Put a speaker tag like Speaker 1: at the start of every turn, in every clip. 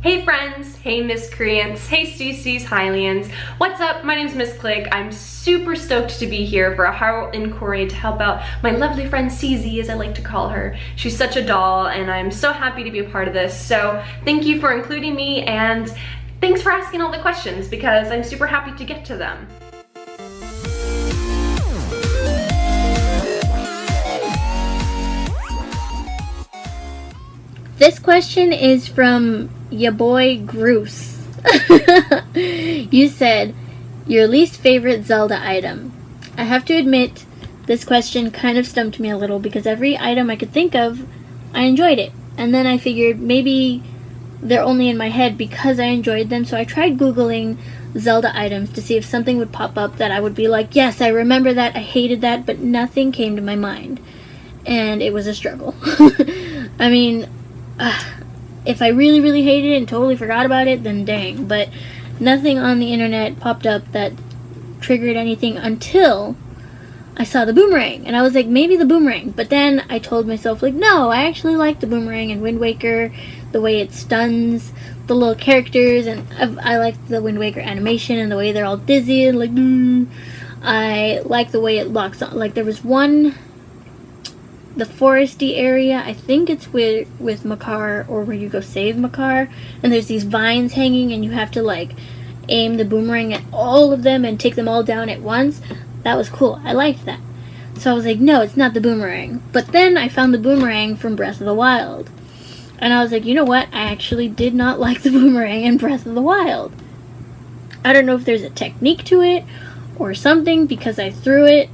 Speaker 1: Hey friends, hey miscreants, hey Stussies, Hylians. What's up? My name's MissClick. I'm super stoked to be here for a Hyrule inquiry to help out my lovely friend CZ, as I like to call her. She's such a doll and I'm so happy to be a part of this. So thank you for including me and thanks for asking all the questions because I'm super happy to get to them.
Speaker 2: This question is from ya boy Groose. You said, your least favorite Zelda item. I have to admit, this question kind of stumped me a little because every item I could think of, I enjoyed it. And then I figured maybe they're only in my head because I enjoyed them, so I tried Googling Zelda items to see if something would pop up that I would be like, yes, I remember that, I hated that, but nothing came to my mind. And it was a struggle. I mean, if I really hated it and totally forgot about it, then dang. But nothing on the internet popped up that triggered anything until I saw the boomerang. And I was like, maybe the boomerang. But then I told myself, like, no, I actually like the boomerang in Wind Waker, the way it stuns the little characters. And I like the Wind Waker animation and the way they're all dizzy and like, I like the way it locks on. Like, there was one, the foresty area, I think it's with Makar, or where you go save Makar, and there's these vines hanging and you have to like aim the boomerang at all of them and take them all down at once. That was cool. I liked that. So I was like, no, it's not the boomerang. But then I found the boomerang from Breath of the Wild. And I was like, you know what? I actually did not like the boomerang in Breath of the Wild. I don't know if there's a technique to it or something, because I threw it.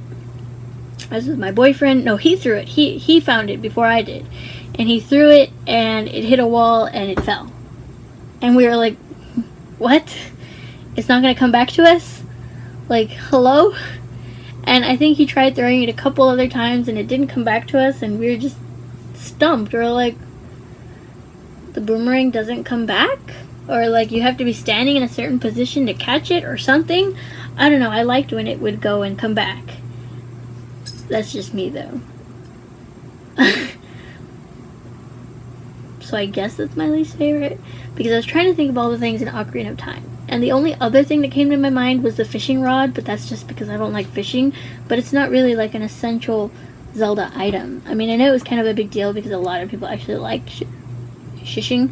Speaker 2: I was with my boyfriend. No, he threw it. He found it before I did. And he threw it and it hit a wall and it fell. And we were like, what? It's not going to come back to us? Like, hello? And I think he tried throwing it a couple other times and it didn't come back to us, and we were just stumped. We were like, the boomerang doesn't come back? Or like you have to be standing in a certain position to catch it or something? I don't know. I liked when it would go and come back. That's just me, though. So I guess that's my least favorite. Because I was trying to think of all the things in Ocarina of Time. And the only other thing that came to my mind was the fishing rod. But that's just because I don't like fishing. But it's not really like an essential Zelda item. I mean, I know it was kind of a big deal because a lot of people actually like fishing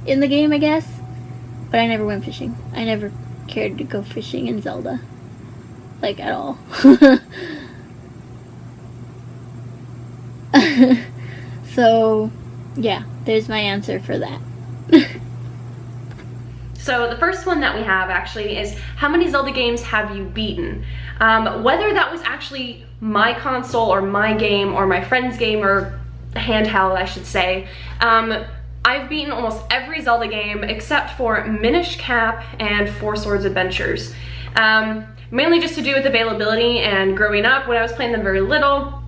Speaker 2: in the game, I guess. But I never went fishing. I never cared to go fishing in Zelda. Like, at all. So, yeah, there's my answer for that.
Speaker 1: So the first one that we have actually is, how many Zelda games have you beaten? Whether that was actually my console or my game or my friend's game, or handheld I should say, I've beaten almost every Zelda game except for Minish Cap and Four Swords Adventures. Mainly just to do with availability, and growing up when I was playing them very little,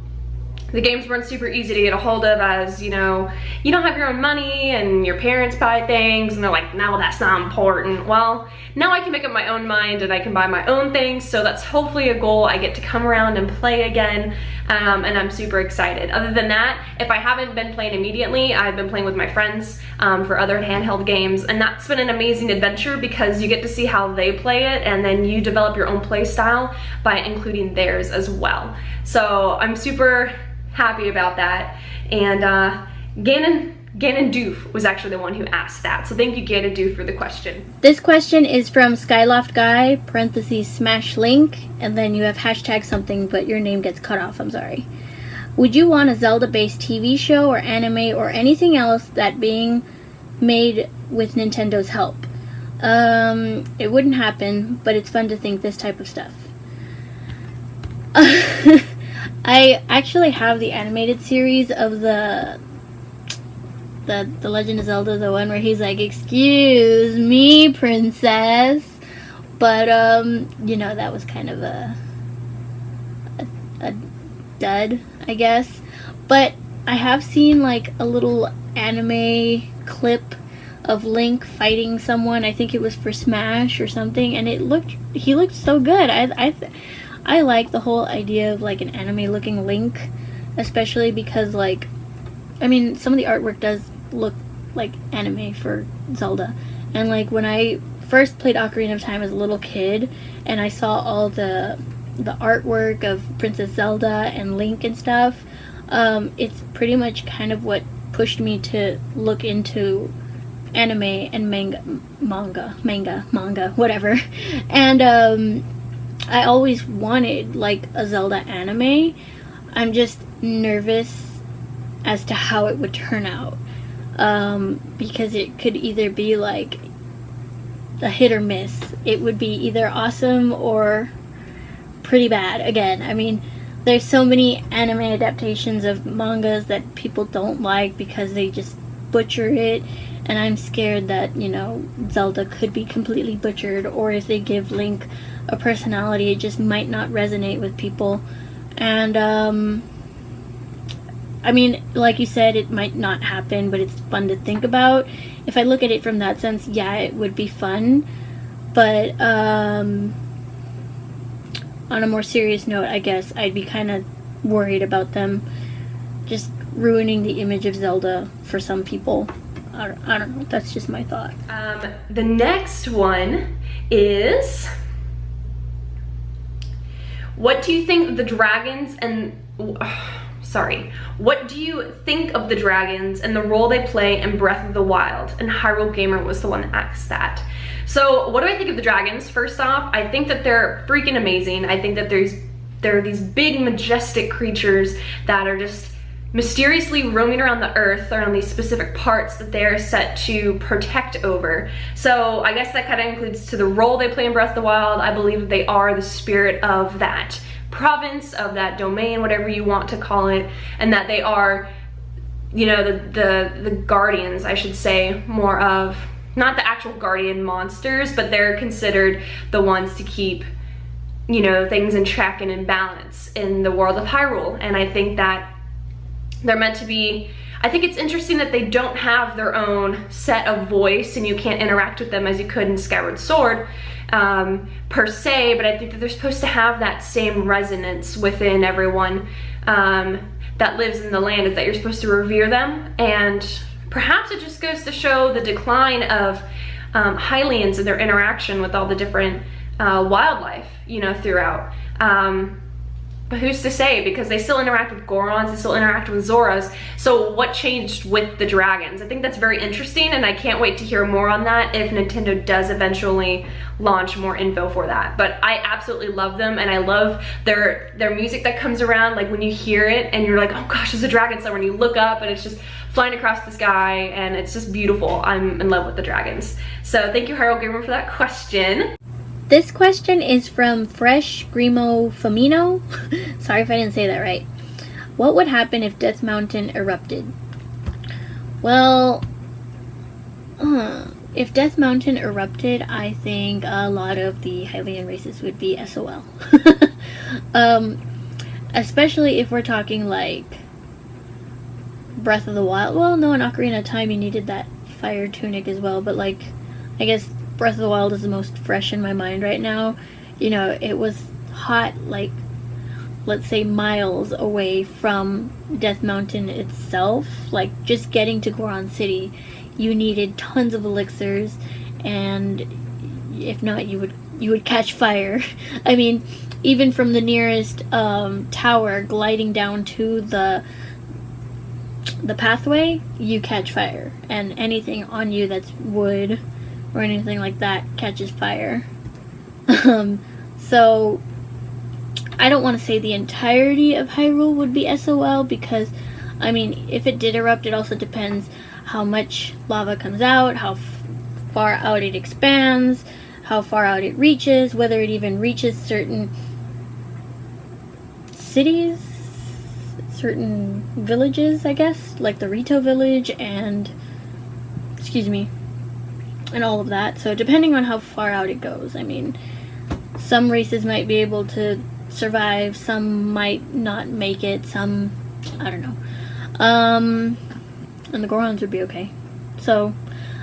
Speaker 1: the games weren't super easy to get a hold of, as you know, you don't have your own money and your parents buy things and they're like, no, that's not important. Well, now I can make up my own mind and I can buy my own things, so that's hopefully a goal I get to come around and play again, and I'm super excited. Other than that, if I haven't been playing immediately, I've been playing with my friends for other handheld games, and that's been an amazing adventure because you get to see how they play it and then you develop your own play style by including theirs as well. So I'm super happy about that. And Ganon Doof was actually the one who asked that, so thank you, Ganon Doof, for the question.
Speaker 2: This question is from Skyloft Guy, parentheses smash link, and then you have hashtag something, but your name gets cut off, I'm sorry. Would you want a Zelda-based TV show or anime or anything else that being made with Nintendo's help? It wouldn't happen, but it's fun to think this type of stuff. I actually have the animated series of the Legend of Zelda, the one where he's like, excuse me, princess. But, you know, that was kind of a dud, I guess. But I have seen like a little anime clip of Link fighting someone. I think it was for Smash or something, and he looked so good. I like the whole idea of like an anime looking Link, especially because like, I mean, some of the artwork does look like anime for Zelda. And like when I first played Ocarina of Time as a little kid and I saw all the artwork of Princess Zelda and Link and stuff, it's pretty much kind of what pushed me to look into anime and manga, whatever. And I always wanted like a Zelda anime. I'm just nervous as to how it would turn out, because it could either be like a hit or miss. It would be either awesome or pretty bad. Again, I mean, there's so many anime adaptations of mangas that people don't like because they just butcher it, and I'm scared that, you know, Zelda could be completely butchered, or if they give Link a personality, it just might not resonate with people. And I mean, like you said, it might not happen, but it's fun to think about. If I look at it from that sense, yeah, it would be fun. But on a more serious note, I guess I'd be kind of worried about them just ruining the image of Zelda for some people. I don't know. That's just my thought.
Speaker 1: The next one is, what do you think of the dragons and... What do you think of the dragons and the role they play in Breath of the Wild? And Hyrule Gamer was the one that asked that. So what do I think of the dragons? First off, I think that they're freaking amazing. I think that there are these big, majestic creatures that are just mysteriously roaming around the earth or on these specific parts that they're set to protect over. So I guess that kind of includes to the role they play in Breath of the Wild. I believe that they are the spirit of that province, of that domain, whatever you want to call it, and that they are, you know, the guardians, I should say, more of, not the actual guardian monsters, but they're considered the ones to keep, you know, things in check and in balance in the world of Hyrule. And I think that they're meant to be, I think it's interesting that they don't have their own set of voice and you can't interact with them as you could in Skyward Sword per se, but I think that they're supposed to have that same resonance within everyone that lives in the land, is that you're supposed to revere them. And perhaps it just goes to show the decline of Hylians and their interaction with all the different wildlife, you know, throughout. But who's to say, because they still interact with Gorons, they still interact with Zoras. So what changed with the dragons? I think that's very interesting, and I can't wait to hear more on that if Nintendo does eventually launch more info for that. But I absolutely love them, and I love their music that comes around, like when you hear it and you're like, oh gosh, there's a dragon somewhere, and you look up and it's just flying across the sky, and it's just beautiful. I'm in love with the dragons. So thank you, Hyrule Gamer, for that question.
Speaker 2: This question is from Fresh Grimo Famino. Sorry if I didn't say that right. What would happen if Death Mountain erupted? Well, if Death Mountain erupted, I think a lot of the Hylian races would be SOL. Especially if we're talking like Breath of the Wild. Well, no, in Ocarina of Time you needed that fire tunic as well, but like, I guess Breath of the Wild is the most fresh in my mind right now. You know, it was hot, like, let's say miles away from Death Mountain itself. Like, just getting to Goron City, you needed tons of elixirs, and if not, you would catch fire. I mean, even from the nearest tower, gliding down to the pathway, you catch fire, and anything on you that's wood or anything like that catches fire. So I don't want to say the entirety of Hyrule would be SOL, because I mean, if it did erupt, it also depends how much lava comes out, how far out it expands, how far out it reaches, whether it even reaches certain cities, certain villages, I guess, like the Rito village and and all of that. So depending on how far out it goes, I mean, some races might be able to survive, some might not make it, some, I don't know. And the Gorons would be okay. So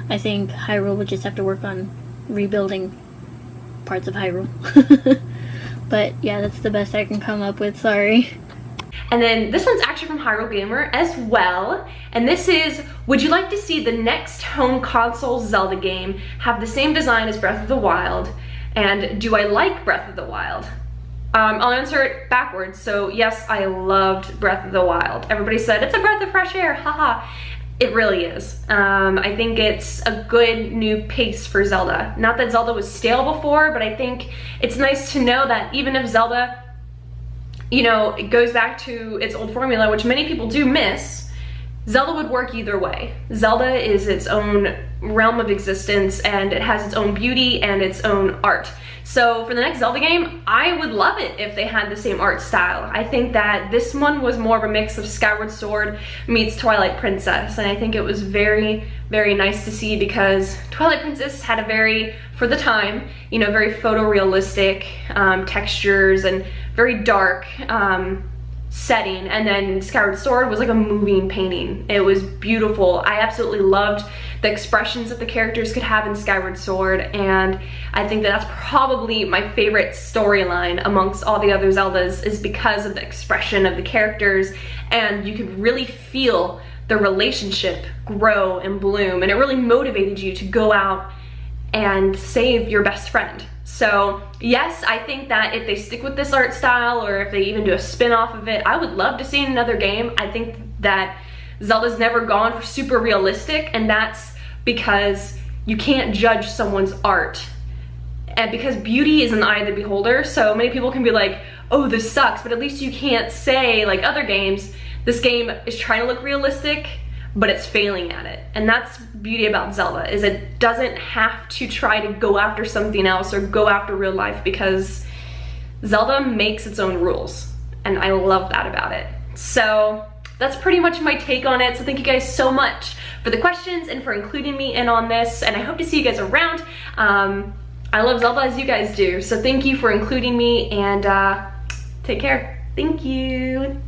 Speaker 2: I think Hyrule would just have to work on rebuilding parts of Hyrule. But yeah, that's the best I can come up with, sorry.
Speaker 1: And then this one's actually from Hyrule Gamer as well. And this is, would you like to see the next home console Zelda game have the same design as Breath of the Wild? And do I like Breath of the Wild? I'll answer it backwards. So yes, I loved Breath of the Wild. Everybody said, it's a breath of fresh air, haha. It really is. I think it's a good new pace for Zelda. Not that Zelda was stale before, but I think it's nice to know that even if Zelda, you know, it goes back to its old formula, which many people do miss, Zelda would work either way. Zelda is its own realm of existence, and it has its own beauty and its own art. So for the next Zelda game, I would love it if they had the same art style. I think that this one was more of a mix of Skyward Sword meets Twilight Princess, and I think it was very, very nice to see because Twilight Princess had a very, for the time, you know, very photorealistic textures and very dark setting, and then Skyward Sword was like a moving painting. It was beautiful. I absolutely loved the expressions that the characters could have in Skyward Sword, and I think that that's probably my favorite storyline amongst all the other Zeldas, is because of the expression of the characters, and you could really feel the relationship grow and bloom, and it really motivated you to go out and save your best friend. So yes, I think that if they stick with this art style, or if they even do a spin-off of it, I would love to see another game. I think that Zelda's never gone for super realistic, and that's because you can't judge someone's art. And because beauty is in the eye of the beholder, so many people can be like, oh, this sucks, but at least you can't say, like other games, this game is trying to look realistic, but it's failing at it. And that's beauty about Zelda, is it doesn't have to try to go after something else or go after real life, because Zelda makes its own rules, and I love that about it. So that's pretty much my take on it. So thank you guys so much for the questions and for including me in on this, and I hope to see you guys around. I love Zelda as you guys do, so thank you for including me, and take care. Thank you.